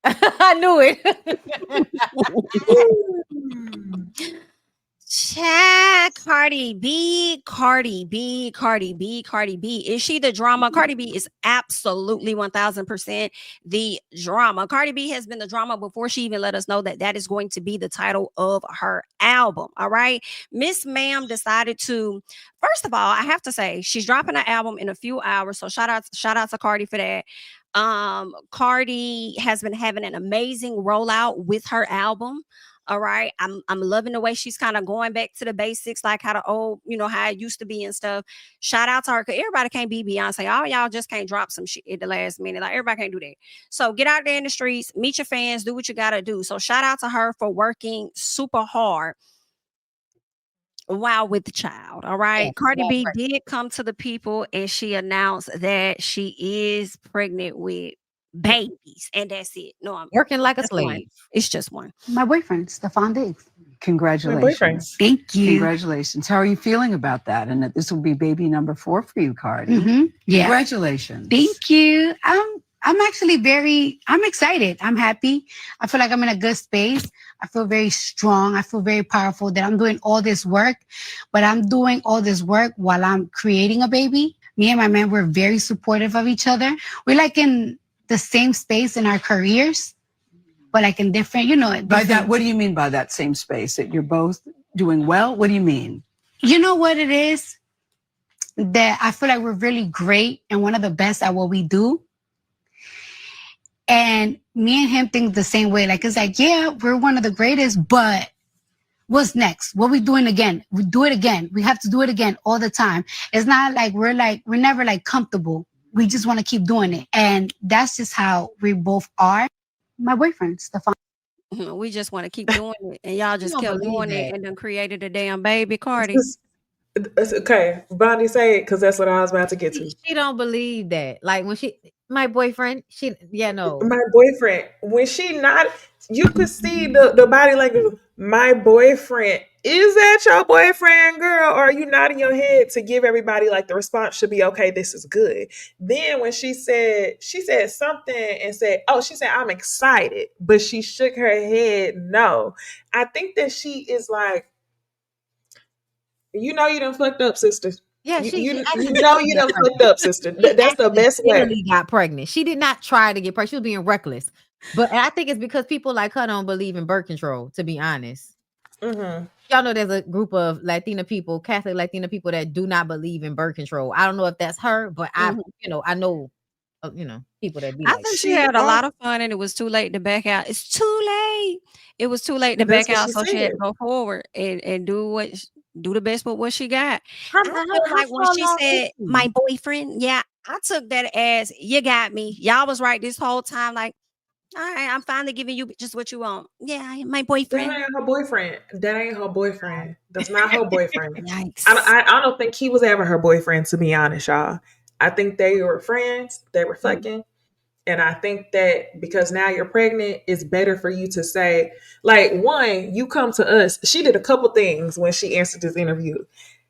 I knew it. Chat, Cardi B, Cardi B, Cardi B, Cardi B. Is she the drama? Cardi B is absolutely 1000% the drama. Cardi B has been the drama before she even let us know that that is going to be the title of her album. All right. Miss Ma'am decided to, first of all, I have to say, she's dropping an album in a few hours. So shout out to Cardi for that. Cardi has been having an amazing rollout with her album. All right. I'm loving the way she's kind of going back to the basics, like how the old, how it used to be and stuff. Shout out to her, because everybody can't be Beyonce. All y'all just can't drop some shit at the last minute. Like everybody can't do that. So get out there in the streets, meet your fans, do what you gotta do. So shout out to her for working super hard while with the child. All Yes, right. Cardi that's B right. did come to the people and she announced that she is pregnant with babies. And that's it. No, I'm Working like a just one. slave. It's just one. My boyfriend, Stefon Diggs. My boyfriend. Congratulations. Thank you. Congratulations. How are you feeling about that? And that this will be baby number 4 for you, Cardi. Yeah. Congratulations. Thank you. I'm actually I'm excited. I'm happy. I feel like I'm in a good space. I feel very strong. I feel very powerful that I'm doing all this work, but I'm doing all this work while I'm creating a baby. Me and my man, we're very supportive of each other. We're like in the same space in our careers, but like in different, By that, what do you mean by that same space? That you're both doing well? What do you mean? You know what it is? That I feel like we're really great and one of the best at what we do. And me and him think the same way. Like, it's like, yeah, we're one of the greatest, but what's next? What we doing again? We do it again. We have to do it again all the time. It's not like we're never like comfortable. We just want to keep doing it. And that's just how we both are. My boyfriend, Stefan. We just want to keep doing it. And y'all just don't kept believe doing it that. and then created a damn baby, Cardi. It's okay. Bonnie, say it because that's what I was about to get to. She don't believe that. Like when my boyfriend, no. My boyfriend, when she not, you could see the body language. My boyfriend, is that your boyfriend, girl? Or are you nodding your head to give everybody like the response should be okay? This is good. Then when she said something and said, "Oh," she said, "I'm excited," but she shook her head no. I think that she is like, you done fucked up, sister. Yeah, You done fucked up, sister. That's the best way. accidentally got pregnant. She did not try to get pregnant. She was being reckless. But I think it's because people like her don't believe in birth control, to be honest. Mm-hmm. Y'all know there's a group of Latina people, Catholic Latina people that do not believe in birth control. I don't know if that's her, but I know, people that be I like, think she had a lot of fun and it was too late to back out. It's too late. It was too late to That's back what out. she So she had said. to go forward and do the best with what she got. how, I how, feel how like when far she along is said, she? my boyfriend, yeah, I took that as you got me. Y'all was right this whole time. Like, all right, I'm finally giving you just what you want. Yeah, my That boyfriend. ain't her boyfriend. That ain't her boyfriend. That's not her boyfriend. Yikes. I don't think he was ever her boyfriend, to be honest, y'all. I think they were friends. They were Mm. fucking. And I think that because now you're pregnant, it's better for you to say, like, one, you come to us. She did a couple things when she answered this interview.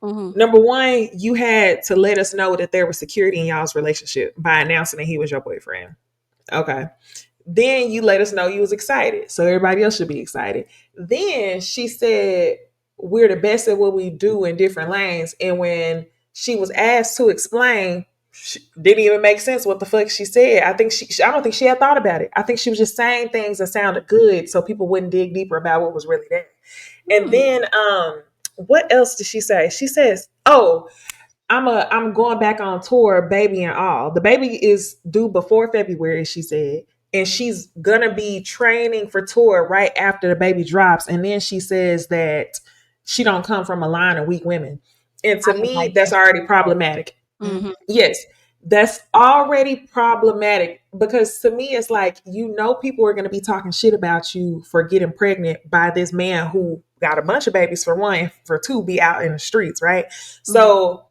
Mhm. Number one, you had to let us know that there was security in y'all's relationship by announcing that he was your boyfriend. Okay. Then you let us know you was excited. So everybody else should be excited. Then she said, we're the best at what we do in different lanes. And when she was asked to explain, she didn't even make sense what the fuck she said. I don't think she had thought about it. I think she was just saying things that sounded good so people wouldn't dig deeper about what was really there. And Hmm. then what else did she say? She says, "Oh, I'm going back on tour, baby and all. The baby is due before February," she said. And she's gonna be training for tour right after the baby drops. And then she says that she don't come from a line of weak women. And I to don't me, like that's that. already problematic. Hmm. Yes, that's already problematic because to me, it's like, people are going to be talking shit about you for getting pregnant by this man who got a bunch of babies, for one, for two, be out in the streets, right? Hmm. So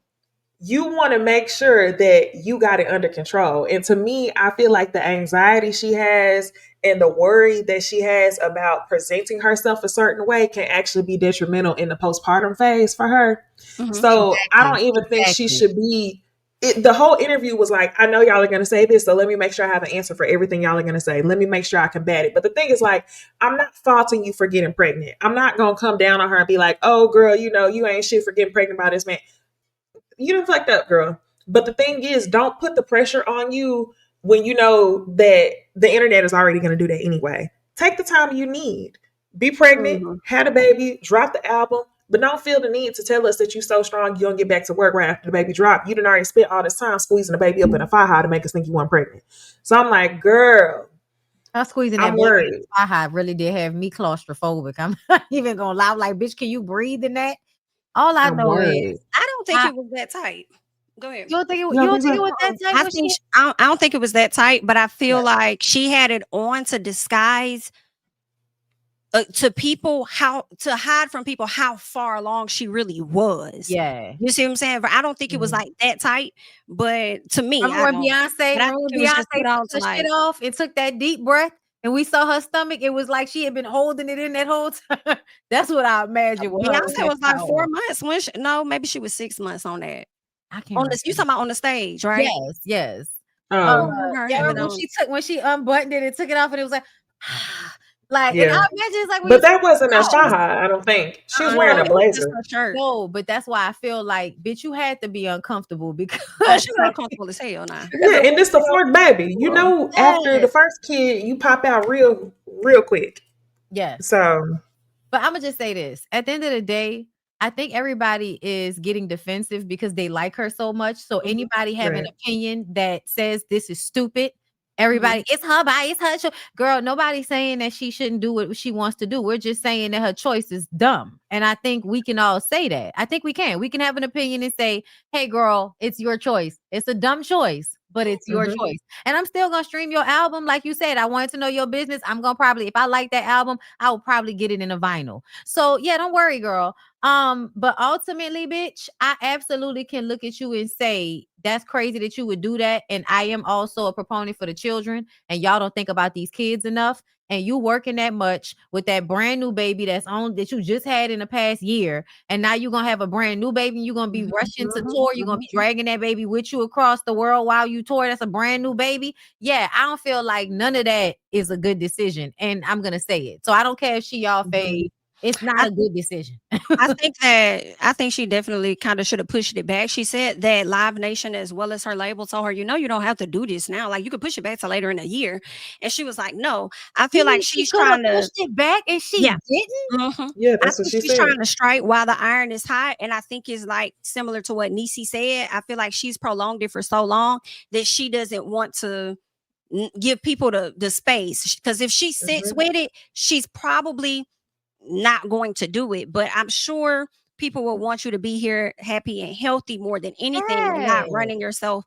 you want to make sure that you got it under control. And to me, I feel like the anxiety she has and the worry that she has about presenting herself a certain way can actually be detrimental in the postpartum phase for her. Hmm. So I Exactly. don't even think she Exactly. should be the whole interview was like, I know y'all are going to say this, so let me make sure I have an answer for everything y'all are going to say. Let me make sure I combat it. But the thing is, like, I'm not faulting you for getting pregnant. I'm not going to come down on her and be like, oh, girl, you ain't shit for getting pregnant by this man. You done fucked up, girl. But the thing is, don't put the pressure on you when you know that the internet is already going to do that anyway. Take the time you need. Be pregnant, had a baby, drop the album, but don't feel the need to tell us that you're so strong you don't get back to work right after the baby drop. You done already spent all this time squeezing the baby up in a faja to make us think you weren't pregnant. So I'm like, girl, I'm squeezing that I'm worried. faja really did have me claustrophobic. I'm not even gonna lie. I'm like, bitch, can you breathe in that? All I I'm know worried. is I don't think it was that tight. Go ahead. you don't think it, You you don't don't think think it so? was that tight? I when think she- I don't think it was that tight, but I feel like she had it on to disguise to people to hide from people how far along she really was. Yeah. You see what I'm saying? But I don't think it was like that tight. But to me, Remember I when don't. Beyonce, But I think it was just put on took to the like. shit off and took that deep breath and we saw her stomach? It was like she had been holding it in that whole time. That's what I imagine with her. Beyonce was like 4 months when no, maybe she was 6 months on that. I can't remember. You talking about on the stage, right? Yes. Yeah, Remember when she unbuttoned it and took it off and it was like like, and I Yeah. imagine it's like when But that wasn't a faja, I don't think. She was wearing a it was just blazer. her shirt. no, but that's why I feel like, bitch, you had to be uncomfortable because She was uncomfortable as hell now. Yeah, and this the fourth baby. You know, after the first kid, you pop out real quick. Yes. So, but I'm gonna just say this: at the end of the day, I think everybody is getting defensive because they like her so much. So anybody have an opinion that says this is stupid, everybody, it's her body, it's her choice. Girl, nobody's saying that she shouldn't do what she wants to do. We're just saying that her choice is dumb. And I think we can all say that. I think we can. We can have an opinion and say, hey, girl, it's your choice. It's a dumb choice, but it's your choice. And I'm still gonna stream your album. Like you said, I wanted to know your business. I'm gonna probably, if I like that album, I will probably get it in a vinyl. So yeah, don't worry, girl. But ultimately, bitch, I absolutely can look at you and say that's crazy that you would do that. And I am also a proponent for the children, and y'all don't think about these kids enough. And you working that much with that brand new baby that you just had in the past year, and now you're gonna have a brand new baby, and you're gonna be rushing to tour, you're gonna be dragging that baby with you across the world while you tour. That's a brand new baby. Yeah, I don't feel like none of that is a good decision, and I'm gonna say it. So I don't care if she y'all fade. It's not a good decision. I think she definitely kind of should have pushed it back. She said that Live Nation as well as her label told her, you don't have to do this now. Like you could push it back to later in the year. And she was like, no, I feel like she's trying to push it back and she didn't. Yeah, I that's what think she she's said. trying to strike while the iron is hot. And I think it's like similar to what Niecy said. I feel like she's prolonged it for so long that she doesn't want to give people the space. Because if she sits with it, she's probably not going to do it, but I'm sure people will want you to be here happy and healthy more than anything and not running yourself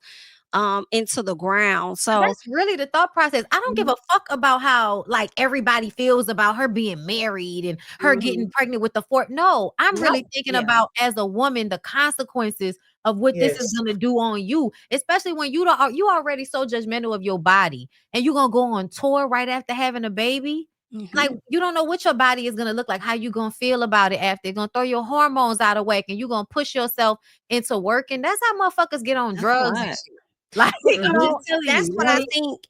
into the ground. So that's really the thought process. I don't give a fuck about how like everybody feels about her being married and her getting pregnant with the fourth. No, I'm really thinking about as a woman the consequences of what this is gonna do on you, especially when you already so judgmental of your body and you're gonna go on tour right after having a baby. Like you don't know what your body is gonna look like, how you gonna feel about it after. It's gonna throw your hormones out of whack and you're gonna push yourself into working. That's how motherfuckers get on drugs and shit. Like that's what I think.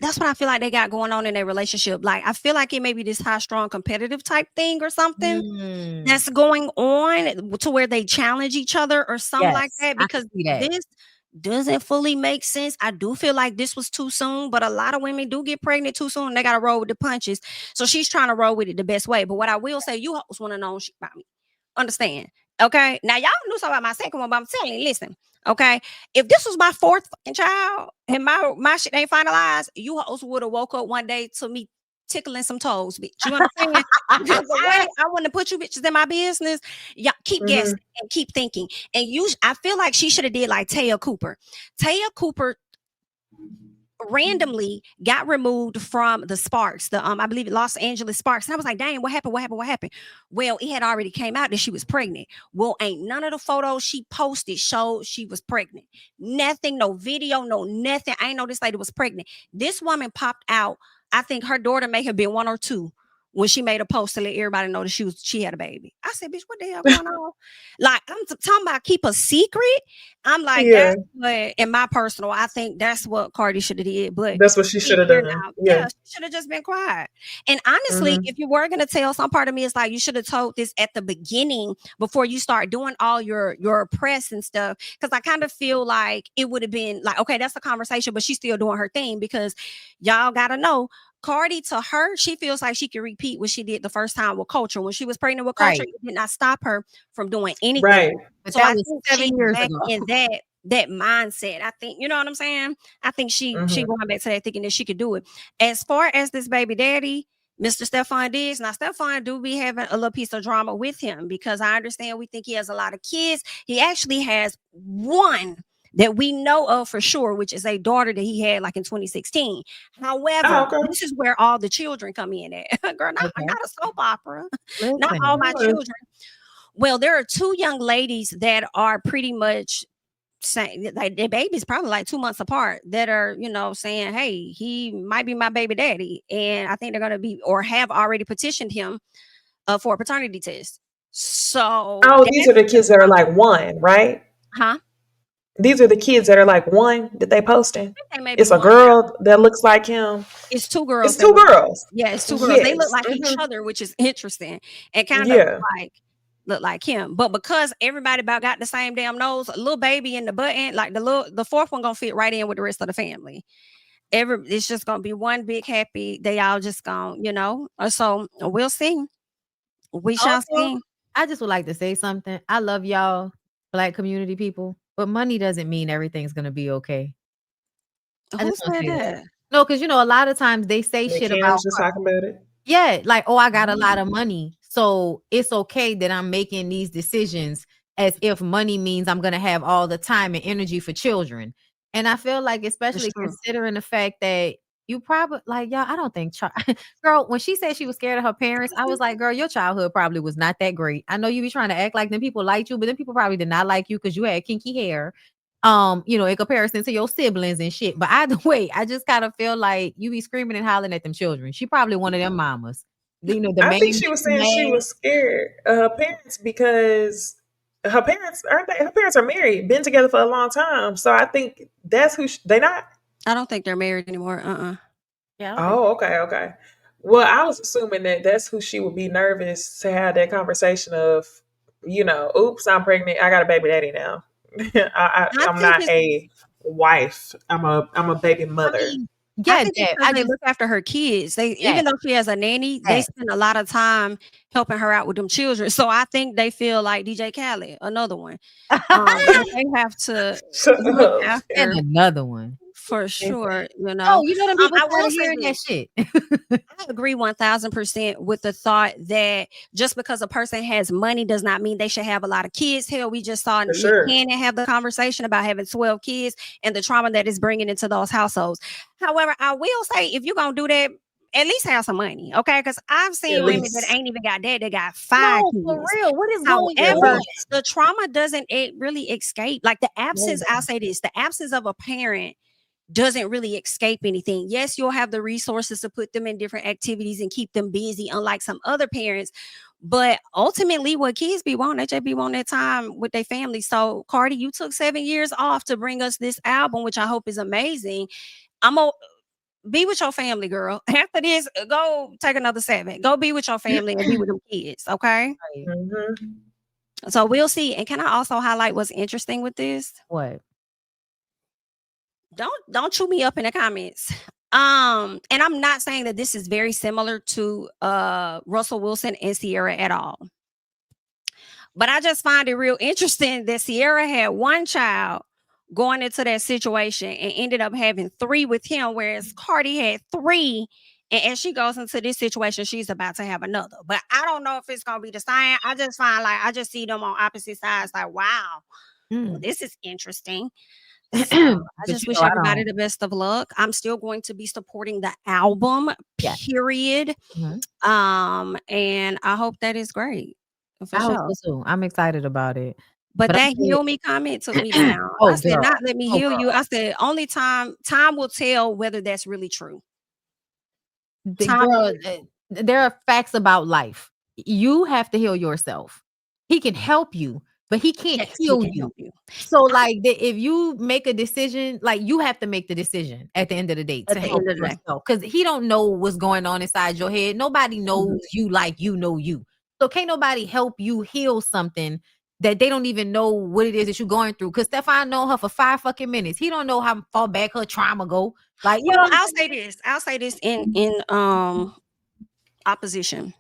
That's what I feel like they got going on in their relationship. Like I feel like it may be this high strong competitive type thing or something that's going on to where they challenge each other or something like that, because this doesn't fully make sense. I do feel like this was too soon, but a lot of women do get pregnant too soon. They got to roll with the punches. So she's trying to roll with it the best way. But what I will say, you hoes want to know shit about me. Understand? Okay. Now y'all knew something about my second one, but I'm telling you, listen. Okay. If this was my fourth fucking child and my shit ain't finalized, you hoes would have woke up one day to me tickling some toes, bitch. You understand? Because the way I want to put you bitches in my business, y'all keep guessing and keep thinking. And I feel like she should have did like Taya Cooper. Taya Cooper randomly got removed from the Sparks, I believe Los Angeles Sparks. And I was like, dang, what happened? Well, it had already came out that she was pregnant. Well, ain't none of the photos she posted showed she was pregnant. Nothing, no video, no nothing. I ain't know this lady was pregnant. This woman popped out. I think her daughter may have been 1 or 2 when she made a post to let everybody know that she had a baby. I said, bitch, what the hell going on? Like, I'm talking about keep a secret. I'm like, Yeah. that's what, in my personal, I think that's what Cardi should have did. But That's what she should have done. yeah, she should have just been quiet. And honestly, Mhm. if you were gonna tell, some part of me is like, you should have told this at the beginning before you start doing all your press and stuff. Because I kind of feel like it would have been like, okay, that's a conversation, but she's still doing her thing, because y'all gotta know, Cardi, to her, she feels like she can repeat what she did the first time with Culture. When she was pregnant with Culture, Right. it did not stop her from doing anything. Right. But So that I was think 7 she's years back ago. in that mindset. I think, you know what I'm saying? I think she Mhm. going back to that, thinking that she could do it. As far as this baby daddy, Mr. Stefon Diggs, now Stefon do be having a little piece of drama with him, because I understand we think he has a lot of kids. He actually has one that we know of for sure, which is a daughter that he had like in 2016. However, okay. this is where all the children come in at. Girl, not Okay. a soap opera. Not Listen. all my Really? children. Well, there are two young ladies that are pretty much saying, like, their baby's probably like 2 months apart, that are, saying, hey, he might be my baby daddy. And I think they're going to be, or have already petitioned him for a paternity test. So, Oh, these are the kids that are like one, right? huh? These are the kids that are like one that they posting. They may be It's a one. girl that looks like him. It's two girls. It's two girls. Yeah, it's two girls. They look Yes. like each Mhm. other, which is interesting, and kind of Yeah. look like him. But because everybody about got the same damn nose, a little baby in the button, like the fourth one gonna fit right in with the rest of the family. It's just gonna be one big happy. They all just gonna. So we'll see. We shall Also, see. I just would like to say something. I love y'all, Black community people, but money doesn't mean everything's gonna be okay. I Who just want to said say that? that. No, because a lot of times they say Yeah, shit Cam about was just talking about it. yeah, like, oh, I got a lot of money, so it's okay that I'm making these decisions as if money means I'm gonna have all the time and energy for children. And I feel like, especially true. considering the fact that you probably like, y'all, I don't think girl, when she said she was scared of her parents, I was like, girl, your childhood probably was not that great. I know you be trying to act like them people liked you, but then people probably did not like you because you had kinky hair. In comparison to your siblings and shit. But either way, I just kind of feel like you be screaming and hollering at them children. She probably one of them mamas. The I main think she was saying she was scared of her parents because her parents aren't they? Her parents are married, been together for a long time. So I think that's who they not. I don't think they're married anymore. Yeah, I don't think Oh, okay. Well, I was assuming that that's who she would be nervous to have that conversation of, oops, I'm pregnant. I got a baby daddy now. I I'm think not it's a wife. I'm a baby I mother. mean, I yeah, think it's that because they look after her kids. that Even though she has a nanny, they that. spend a lot of time helping her out with them children. So I think they feel like DJ Khaled, another one, that they have to Shut look up. And after another one. for sure. Oh, them people I tired will of say hearing that this. shit. I agree 1000% with the thought that just because a person has money does not mean they should have a lot of kids. Hell, we just saw For Nick sure. Cannon have the conversation about having 12 kids and the trauma that is bringing into those households. However, I will say, if you're going to do that, at least have some money, okay? Because I've At seen women that least. ain't even got that. They got 5 No, for kids. real. What is going At However, on? least. the trauma doesn't really escape. Like the absence, No. I'll say this, the absence of a parent doesn't really escape anything. Yes, you'll have the resources to put them in different activities and keep them busy, unlike some other parents. But ultimately, what kids be wanting, they just be wanting that time with their family. So, Cardi, you took 7 years off to bring us this album, which I hope is amazing. I'm gonna be with your family, girl. After this, go take another 7. Go be with your family and be with them kids, okay? Right. Mhm. So we'll see. And can I also highlight what's interesting with this? What? Don't chew me up in the comments. And I'm not saying that this is very similar to Russell Wilson and Sierra at all. But I just find it real interesting that Sierra had one child going into that situation and ended up having 3 with him, whereas Cardi had 3. And as she goes into this situation, she's about to have another. But I don't know if it's gonna be the same. I just find like I just see them on opposite sides. Like, wow, well, Mm. this is interesting. So I But just wish I everybody don't. the best of luck. I'm still going to be supporting the album, Yeah. period. Mhm. And I hope that is great for I hope sure. so too. I'm excited about it. But But I that said, heal me comment took me down. I oh said, girl. not let me Oh heal girl. you. I said, only time will tell whether that's really true. The Time will girl, tell. there are facts about life. You have to heal yourself. He can help you, but he can't Yes, he heal can you. help you. So, like, if you make a decision, like, you have to make the decision at the end of the day to At the help end of the day. yourself, because he don't know what's going on inside your head. Nobody knows you like you know you. So can't nobody help you heal something that they don't even know what it is that you're going through. Because Stefan known her for 5 fucking minutes. He don't know how far back her trauma go. Like, you know Well, what I'm I'll saying? say this. I'll say this in opposition.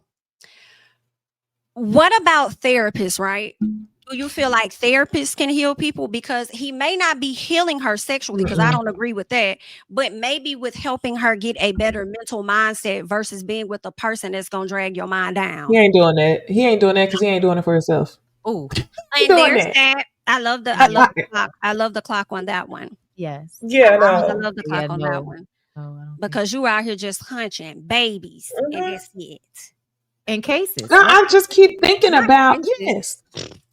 What about therapists, right? Do you feel like therapists can heal people? Because he may not be healing her sexually, because I don't agree with that, but maybe with helping her get a better mental mindset versus being with a person that's gonna drag your mind down. He ain't doing that. He ain't doing that because he ain't doing it for himself. Oh, And doing there's that. that. I love the clock. I love the clock on that one. yes. Yeah, I no. love the clock Yeah, on no. that one. No, I don't think Because you out here just hunching babies and Mhm. that's it. in cases. No, Right? I just keep thinking about cases.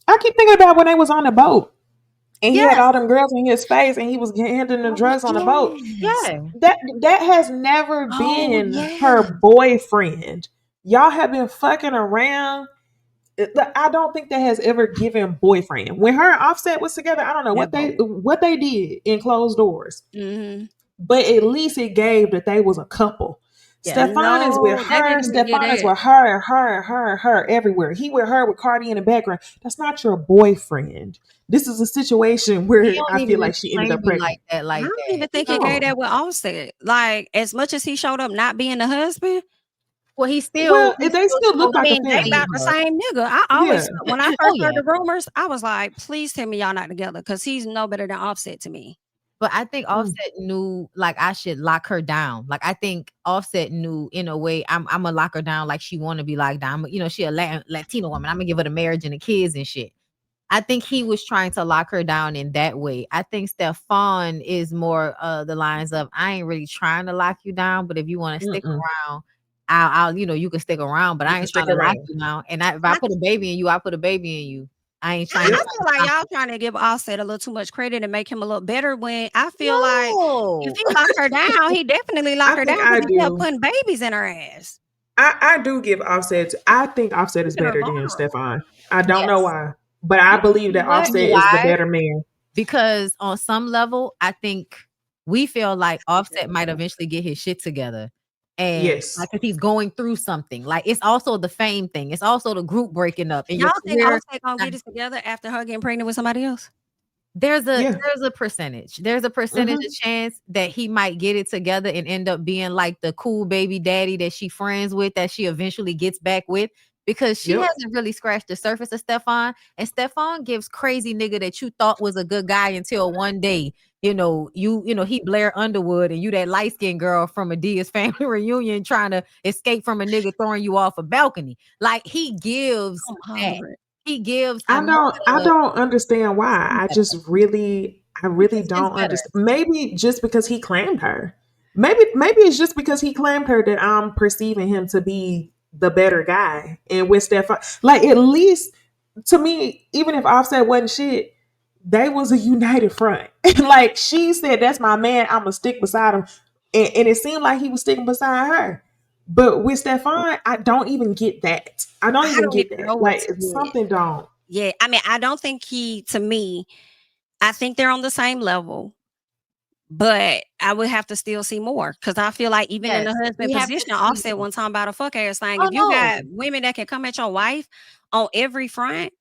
I keep thinking about when they was on the boat and he had Yes. all them girls in his face and he was handing the drugs on the boat. Yes. Yeah. That has never Oh, been yeah. her boyfriend. Y'all have been fucking around. I don't think that has ever given boyfriend. When her and Offset was together, I don't know what they did in closed doors. Mm-hmm. But at least it gave that they was a couple. Yeah. Stefan is with No, that her. didn't get Stefan is that. with her, her everywhere. He with her with Cardi in the background. That's not your boyfriend. This is a situation where He don't I feel even like she ended explain up you pregnant. I like don't even that. think he gave that with Offset. Like, as much as he showed up not being the husband, Well, he Well, they still showed look up I like a mean, they family. about the same nigga. I Yeah. always, when I Oh, first yeah. heard the rumors, I was like, please tell me y'all not together, because he's no better than Offset to me. But I think Offset knew, like, I should lock her down. Like, I think Offset knew in a way, I'm gonna lock her down like she want to be locked down. You know, she a Latino woman. I'm gonna give her the marriage and the kids and shit. I think he was trying to lock her down in that way. I think Stefan is more the lines of, I ain't really trying to lock you down, but if you want to stick around, I'll you can stick around, but You I can ain't stick trying to lock around. you down. And if I put a baby in you, I put a baby in you. I ain't I trying to. feel like y'all trying to give Offset a little too much credit and make him a little better, when I feel like No. if he locked her down, he definitely locked I her think down I because he kept do. putting babies in her ass. I do give Offset. I think Offset is Keeping her better than vulnerable. Stefan. I don't know Yes. why, but I believe that What? Offset is the Why? better man. Because on some level, I think we feel like Offset might eventually get his shit together. And Yes. like, 'cause he's going through something. Like, it's also the fame thing. It's also the group breaking up and your Y'all think career. Offset gonna get it together after her getting pregnant with somebody else? There's Yeah. a percentage. There's a percentage of chance that he might get it together and end up being like the cool baby daddy that she friends with, that she eventually gets back with, because she hasn't really scratched the surface of Stefan. And Stefan gives crazy nigga that you thought was a good guy until one day, he Blair Underwood and you that light-skinned girl from a Diaz family reunion trying to escape from a nigga throwing you off a balcony. Like, he gives I'm that. hungry. He gives I don't understand why. I really It's don't better. understand. Maybe just because he claimed her. Maybe it's just because he claimed her that I'm perceiving him to be the better guy. And with Stefan, like, at least to me, even if Offset wasn't shit, they was a united front. Like, she said, that's my man, I'm gonna stick beside him. And it seemed like he was sticking beside her. But with Stefan, I don't even get that. I don't I even don't get even that. know what Like, to get. something don't. Yeah, I mean, I don't think to me, I think they're on the same level, but I would have to still see more, because I feel like even in the Yes, husband we have to position, see. Offset one time about a fuck ass thing. Oh If you no, got women that can come at your wife on every front,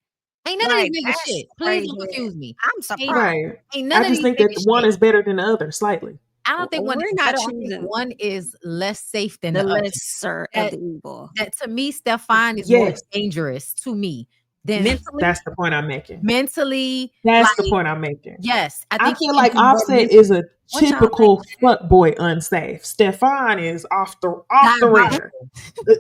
ain't none of like, these niggas that's shit. Please crazy. don't confuse me. I'm Ain't, surprised. Right. ain't I none of just these think that niggas one shit. is better than the other slightly. I don't think one We're is not better. I think choosing one is less safe than the the other. lesser of That the evil. that to me, Stefan is more Yes, dangerous to me than Mentally, that's the point I'm making. mentally. That's the Like, point I'm making. yes, I I think he feel can like do more Offset is mentally. a what y'all think? typical fuckboy unsafe. Stefan is off the radar. Diabolical.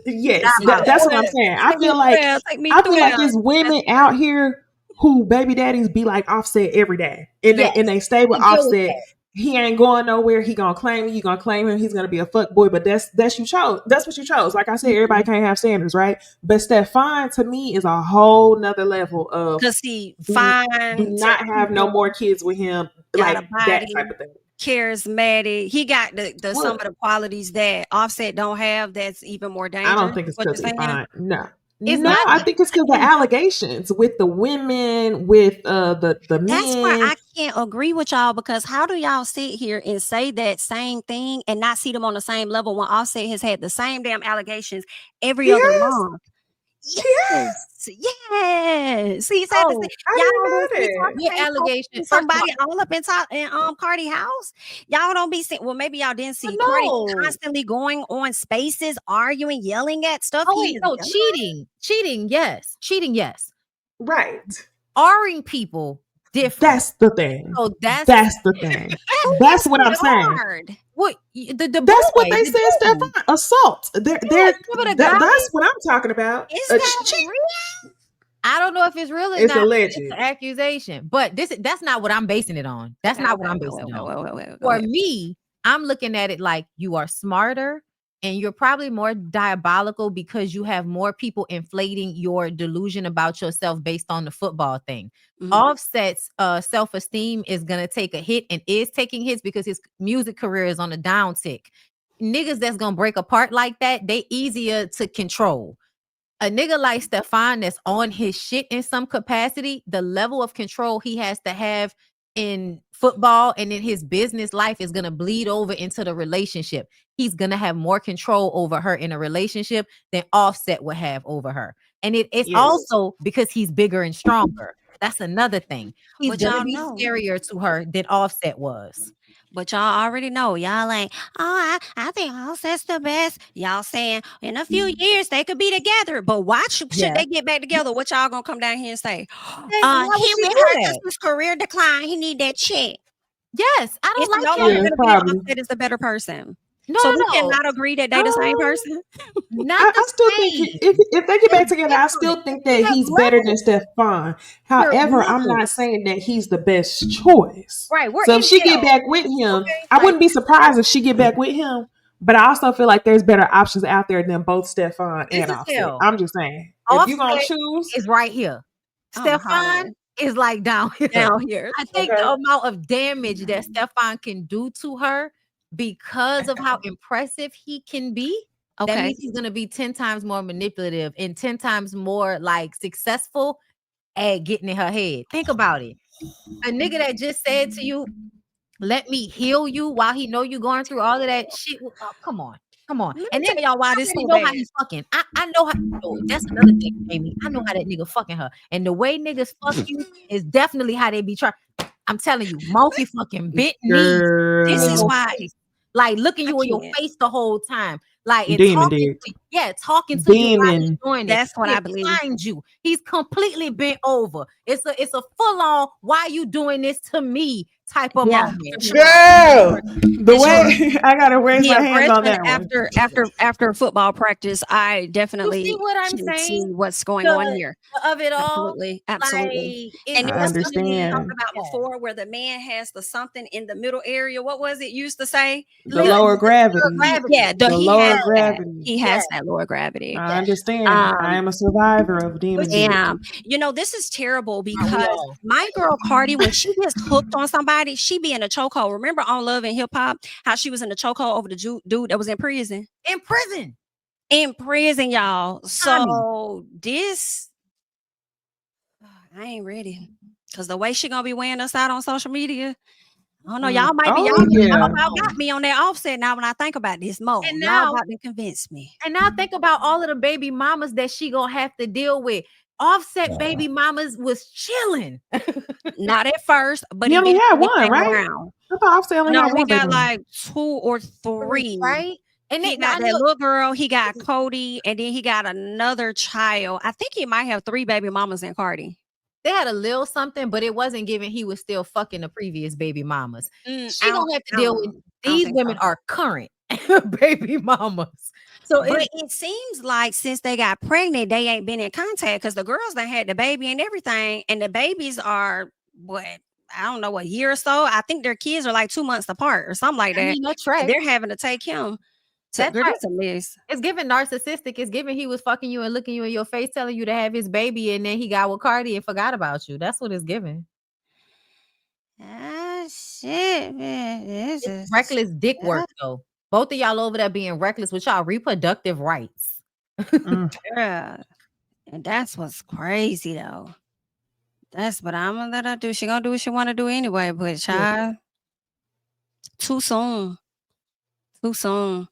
Yes, Diabolical. that's what I'm saying. Take me there. Take me there. It's women out here who baby daddies be like Offset every day, and Yes, they stay with we deal with Offset. that. He ain't going nowhere. He gonna claim you. You gonna claim him. He's gonna be a fuck boy. But that's you chose. That's what you chose. Like I said, everybody can't have standards, right? But Stefan to me is a whole nother level of Because he do fine, not have no more kids with him, got a like that body, type of thing. charismatic. He got the some of What? the qualities that Offset don't have. That's even more I dangerous. don't think it's What because you're he's saying? fine. No. It's No, not I think it's because the allegations with the women, with the That's where men. I can't agree with y'all, because how do y'all sit here and say that same thing and not see them on the same level when Offset has had the same damn allegations every other Yes, month? yes. Yes. He said the same. oh, I Y'all didn't don't know see that. talking your about allegation. First of all, somebody all up in Cardi house. Y'all don't be seeing. Well, maybe y'all didn't see Cardi no. constantly going on spaces, arguing, yelling at stuff. Oh He wait, is no, done. cheating, yes. Right. R'ing people different. That's the thing. So That's the thing. Who That's gets what I'm saying. hard? what the That's what boy, they the said, dude. Stefan. Assault. They're Yeah, remember the guy? that's what I'm talking about. Is that Cheat. real? I don't know if it's real or It's not. alleged. It's an accusation, but that's not what I'm basing it on. That's not what I'm basing it on. Wait, go For ahead. me, I'm looking at it like you are smarter and you're probably more diabolical because you have more people inflating your delusion about yourself based on the football thing. Mhm. Offset's self-esteem is gonna take a hit and is taking hits because his music career is on a downtick. Niggas that's gonna break apart like that, they easier to control. A nigga like Stefan that's on his shit in some capacity, the level of control he has to have in football and in his business life is going to bleed over into the relationship. He's going to have more control over her in a relationship than Offset would have over her. And it's Yes. also because he's bigger and stronger. That's another thing. He's But going to y'all be know. scarier to her than Offset was. But y'all already know. Y'all ain't, oh, I think Offset's the best. Y'all saying in a few years they could be together. But watch, should Yeah. they get back together, what y'all gonna come down here and say? Why would He she with do her that? because his career decline. He need that check. Yes, I It's don't no like longer Yeah, that. gonna be probably. Offset is the better person. No, So we no. cannot agree that they the same person. Not I the still think same. if they get back They're together, I different. still think They that have he's better than levels. Stefan. They're However, I'm levels. not saying that he's the best choice. Right, we're So in if she get hell. back with him, Okay, I like wouldn't be surprised if she get back with him. But I also feel like there's better options out there than both Stefan this and is Offset. hell. I'm just saying, if you're gonna Offset choose, is right here. I'm Stefan hollering is like down here. down here. I think okay, the amount of damage that Stefan can do to her because of how impressive he can be, that Okay. means he's gonna be 10 times more manipulative and 10 times more like successful at getting in her head. Think about it. A nigga that just said to you, let me heal you while he know you going through all of that shit. Come on. Let me And then tell y'all why I this already so know how bad. he's fucking. I know how. Oh, that's another thing, Amy. I know how that nigga fucking her. And the way niggas fuck you is definitely how they be trying. I'm telling you, monkey fucking bit knees in This is your girl, why face. Like looking I you in your can't. face the whole time. Like and demon talking dick, to talking to you while he's demon. doing it. That's what He's I believe. behind you. He's completely bent over. It's a full on why you doing this to me type of Yeah, moment. for sure. Girl, the For sure. way I gotta raise The my hands on aggression that one. after football practice, I You see definitely what I'm can see saying? what's going on here. Of it all, Absolutely. like it's And I it was just something we talked understand. about before where the man has the something in the middle area. What was it used to say? The lower gravity, gravity. the He lower has that. gravity. He has that lower gravity. I understand. I Um, am a survivor of demon dick. and this is terrible Aren't we because all? my girl Cardi, when she gets hooked on somebody, she be in a chokehold. Remember on Love and Hip Hop, how she was in the chokehold over the dude that was in prison? In prison. In prison, y'all. Tommy. So this, I ain't ready. Cause the way she gonna be weighing us out on social media, I don't know. Y'all might be Oh y'all yeah. about got me on that Offset now when I think about this more. And Y'all now, about to convince me. think about all of the baby mamas that she gonna have to deal with. Offset baby mamas was chilling. Not at first, but He he only did had he one, came right? around. I thought Offset only No, had he one baby got mama. like 2 or 3. Right? And He then got I that know little girl, he got Cody, and then he got another child. I think he might have 3 baby mamas in Cardi. they had a little something, but it wasn't given he was still fucking the previous baby mamas. I She don't, gonna have to I deal don't, with I don't these think women so. are current baby mamas. So But it seems like since they got pregnant, they ain't been in contact because the girls that had the baby and everything, and the babies are what, I don't know, a year or so. I think their kids are like 2 months apart or something like I that. mean that's And right. they're having to take him to That's girl, right. that's a mess. It's given narcissistic. It's given he was fucking you and looking you in your face, telling you to have his baby, and then he got with Cardi and forgot about you. That's what it's given. Ah, shit, man. It's It's just reckless dick work though. Both of y'all over there being reckless with y'all reproductive rights. yeah. And that's what's crazy though. That's what I'm gonna let her do. She gonna do what she wanna do anyway, but child, too soon. Too soon.